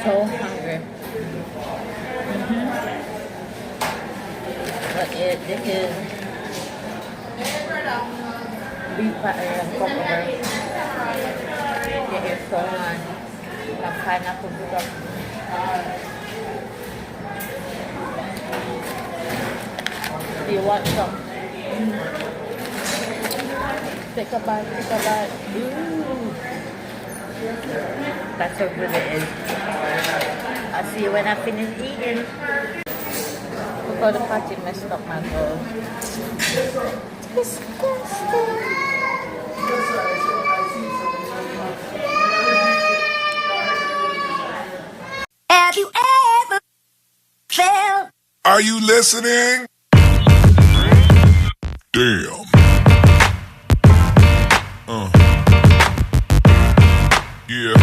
so hungry. But this is beef patty and cucumber. It is so nice. The pineapple stuff. Do you want some? Take a bite, take a bite. Ooh. That's how good it is. I'll see you when I finish eating. Look how the patty messed up my bowl. Disgusting. Have you ever felt? Are you listening? Damn. Yeah.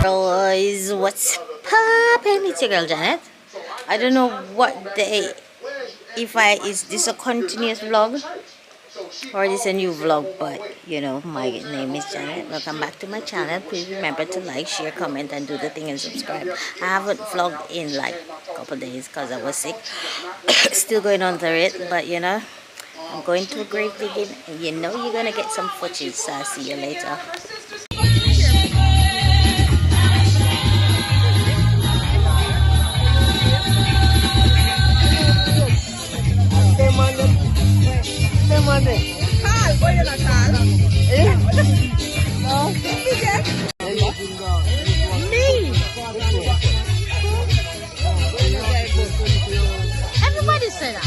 Guys, what's poppin'? It's your girl Janet. I don't know what day, is this a continuous vlog or is this a new vlog, but you know, my name is Janet. Welcome back to my channel. Please remember to like, share, comment and do the thing and subscribe. I haven't vlogged in like a couple days because I was sick. Still going on through it, but you know, I'm going to a grave digging and you know you're gonna get some footage, so I'll see you later. Everybody say that.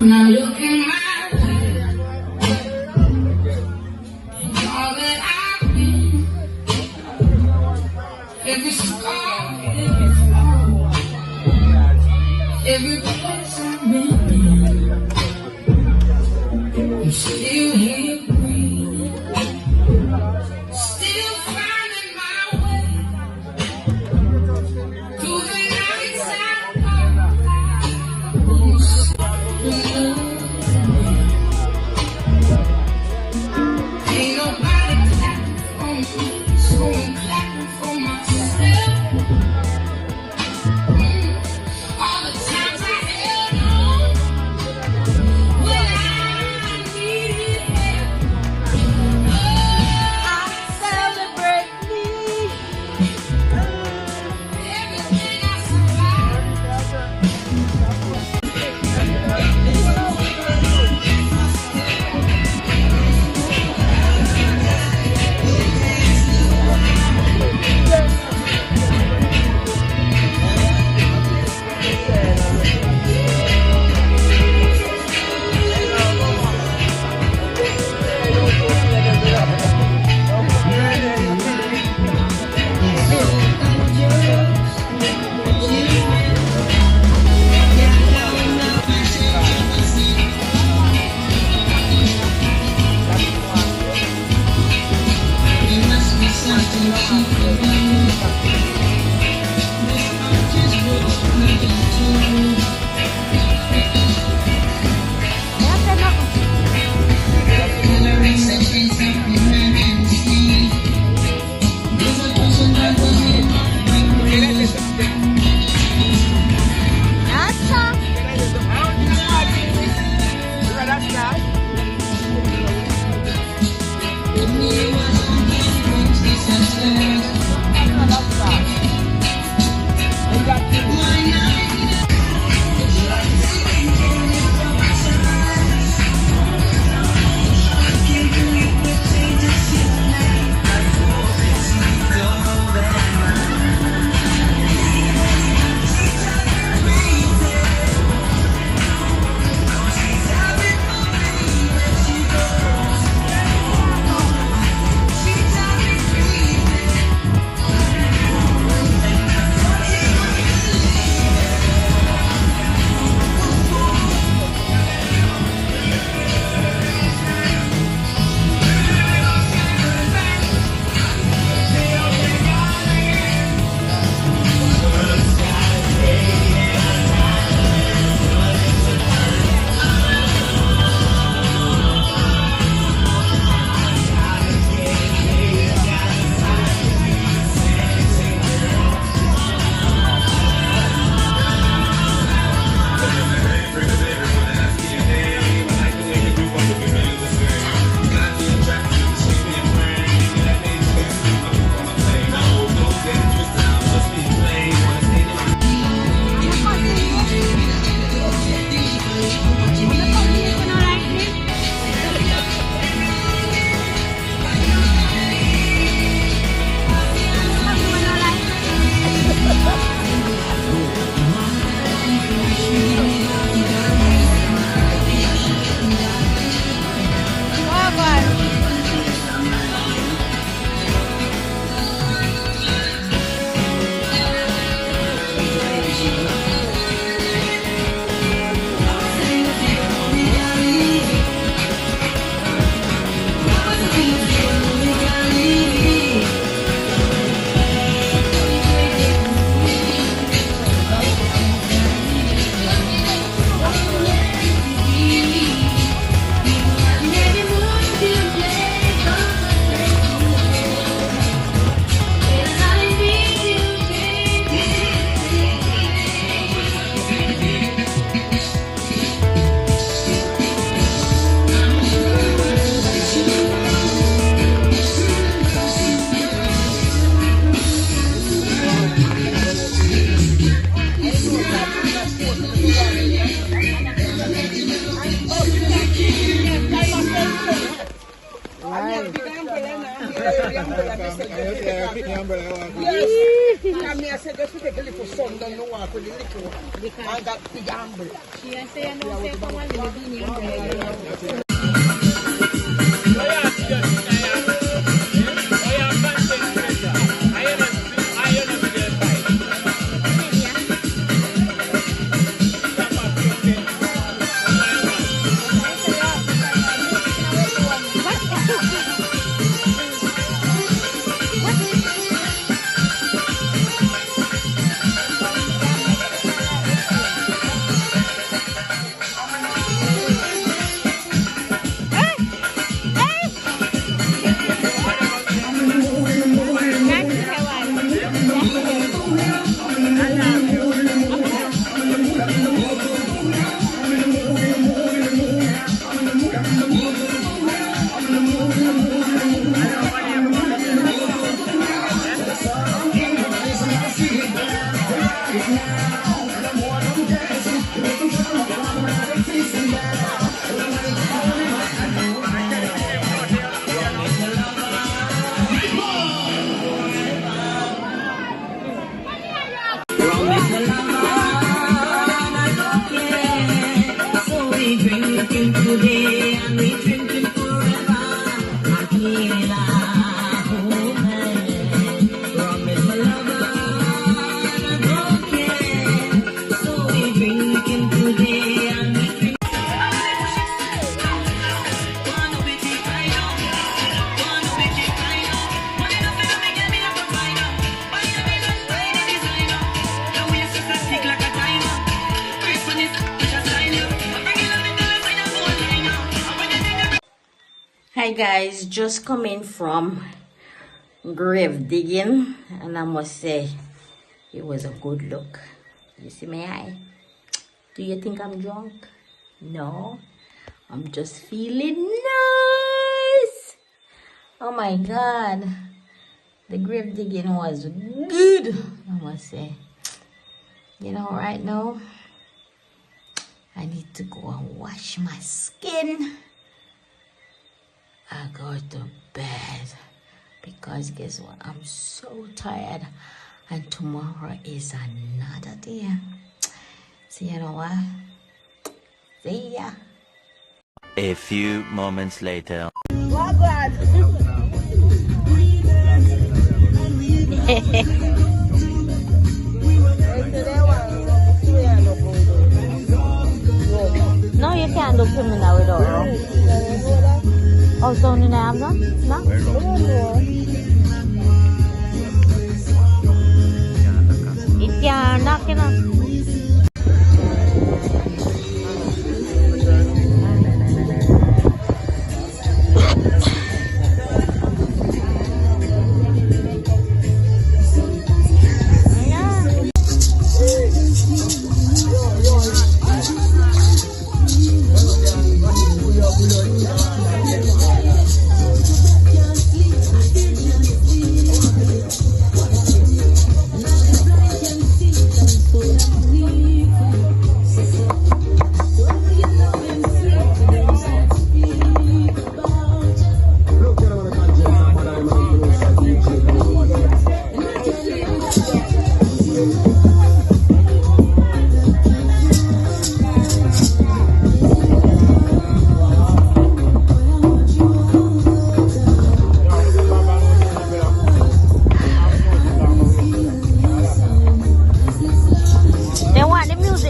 Now look in my way, all that I've been, every scar, every fall, every place I've been, I'm still here breathing, still finding my way through the nights I ain't nobody clapping for me, so I'm clapping for myself. All the times I held on, Yes. And me I said just to take a little sun down the walk with the liquor. I got the gamble. She say no say come and live in here. Hi guys, just coming from grave digging, and I must say it was a good look. You see my eye? Do you think I'm drunk? No, I'm just feeling nice. Oh my god, the grave digging was good, I must say. You know, right now I need to go and wash my skin. I go to bed because guess what? I'm so tired, and tomorrow is another day. So you know what? See ya. A few moments later. No, you can't do KUMINA without rum. Oh, so only now, no? No? If you're not gonna.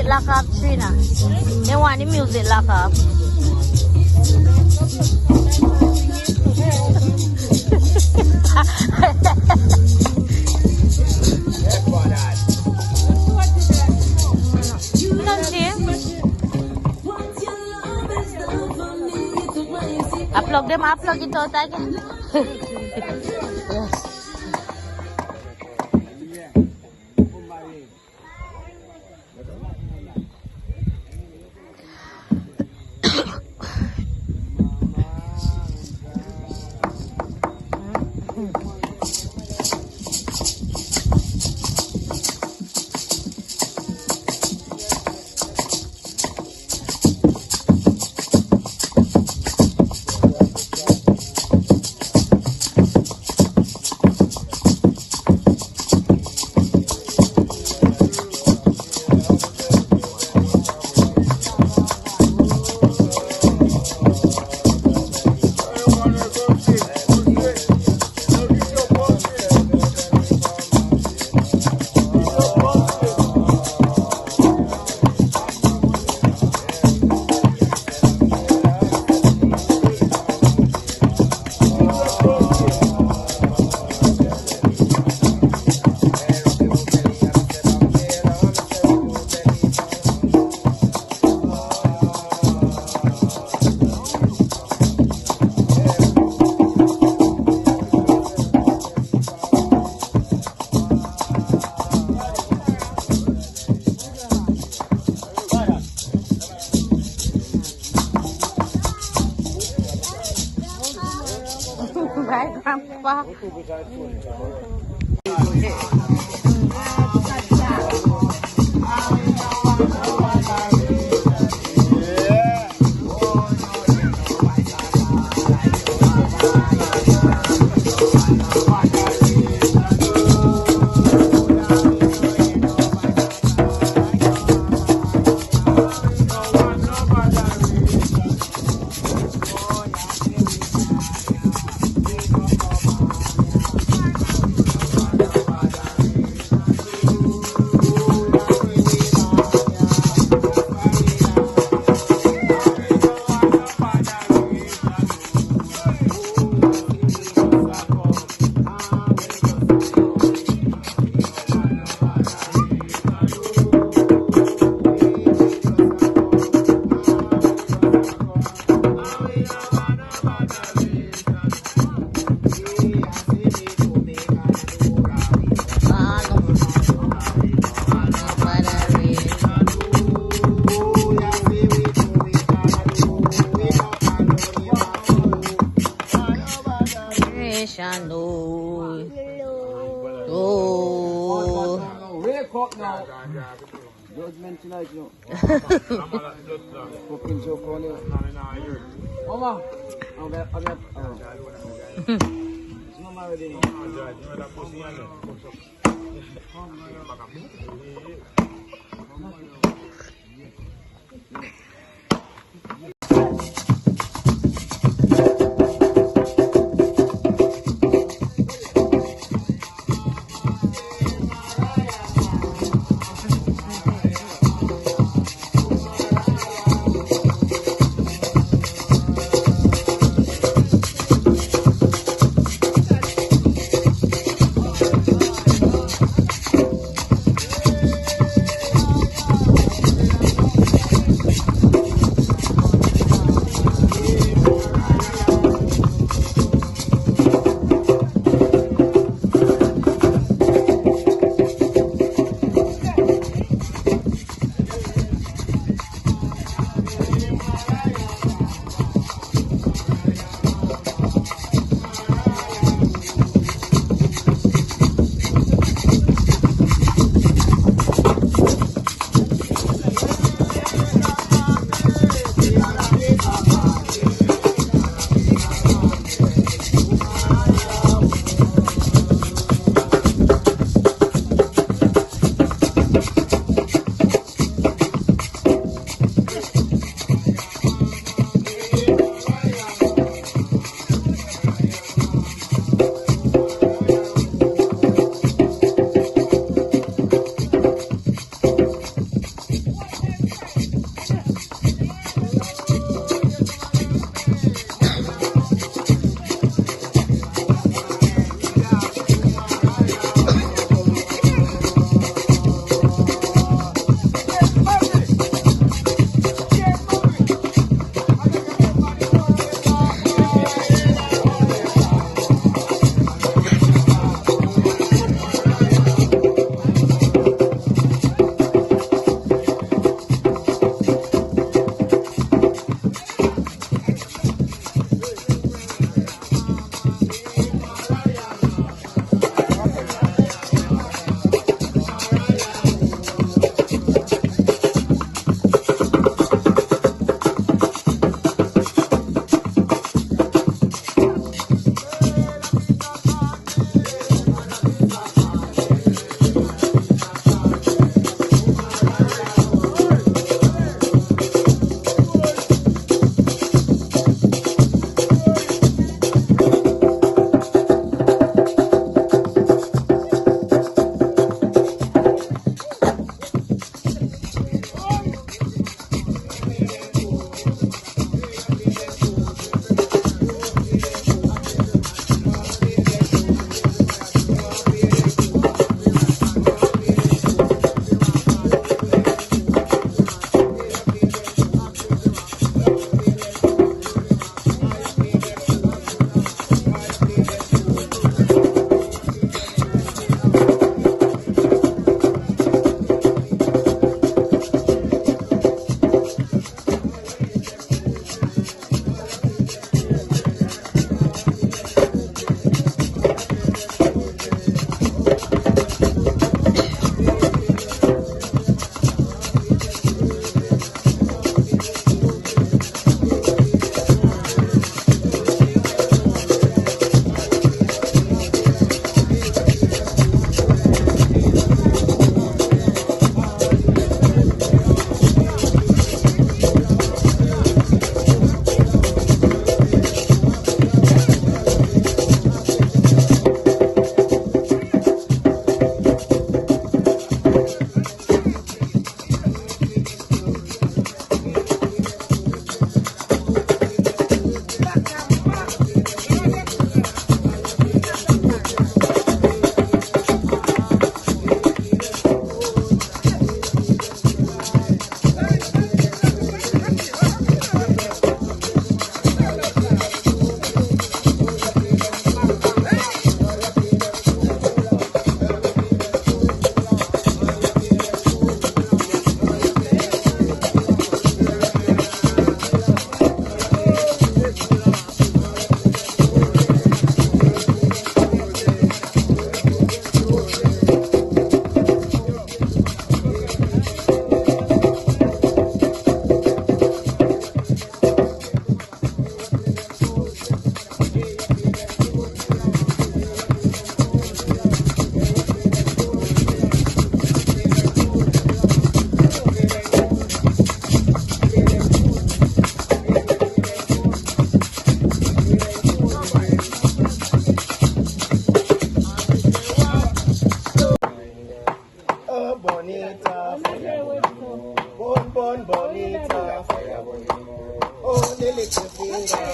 Lock up, Trina. They want the music lock up. I plug them, I plug it out again. Yes. pa. Wake up now. Judgment tonight, you know. Fucking so funny. Mama, it's not married anymore. bun bonita. Oh, the little finger.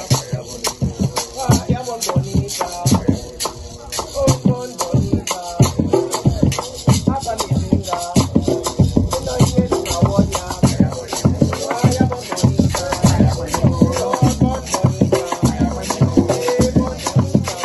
Fire bun bonita. Oh, bun bonita. Have a little finger. You know you ain't no one ya. Fire bun bonita. Oh, bun bonita. Hey, bun bonita.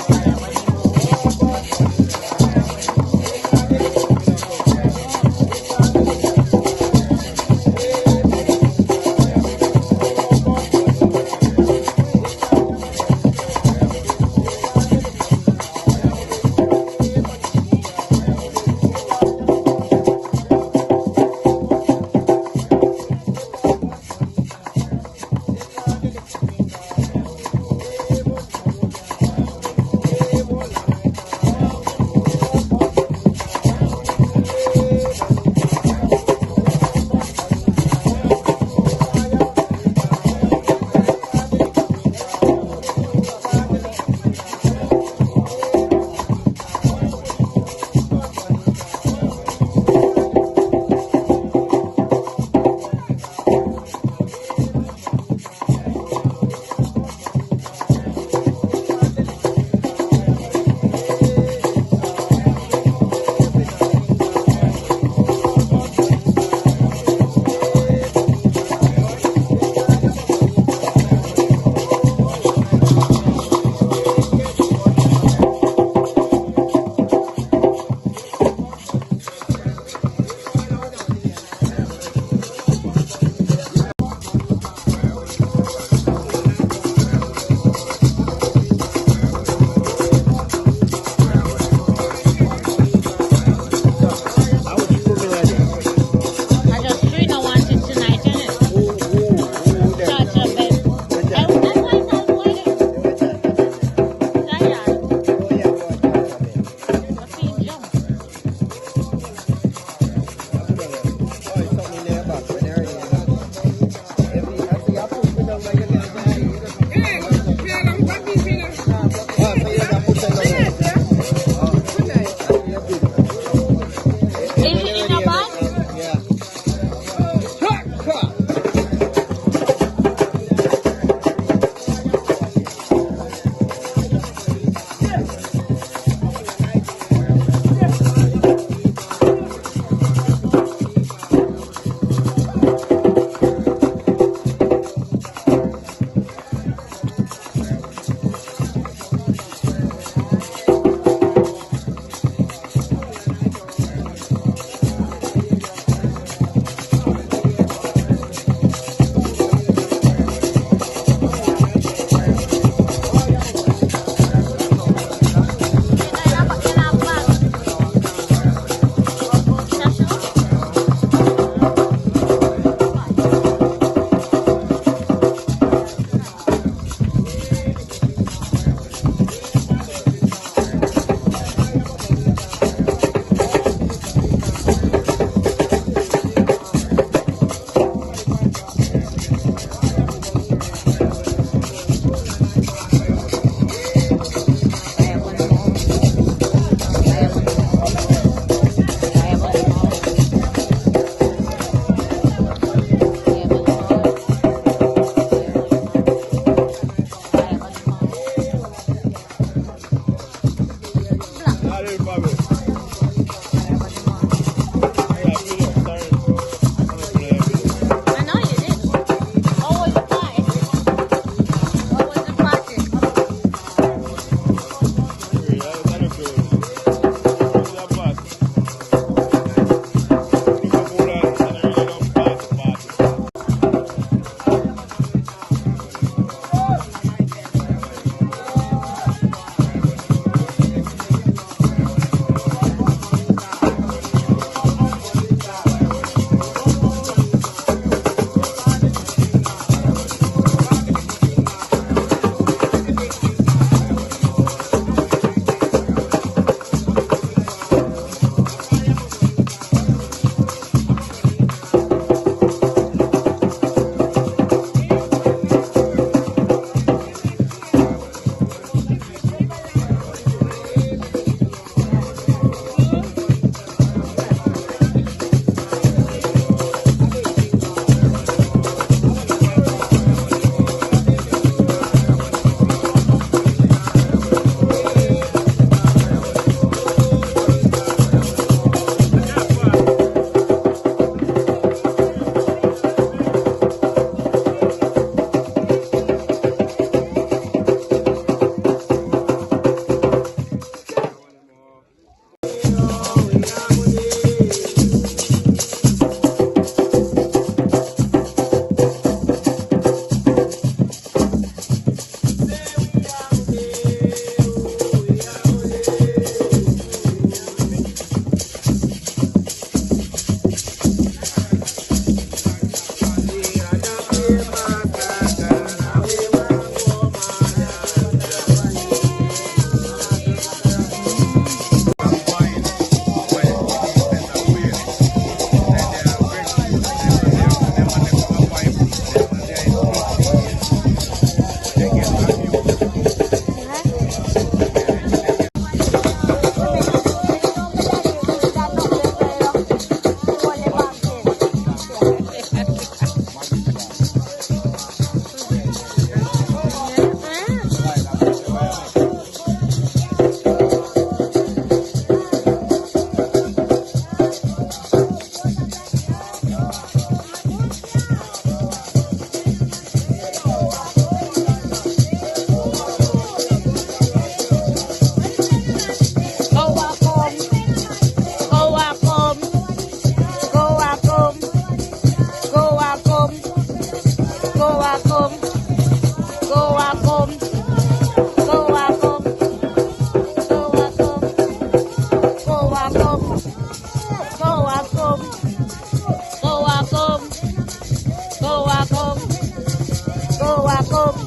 back home.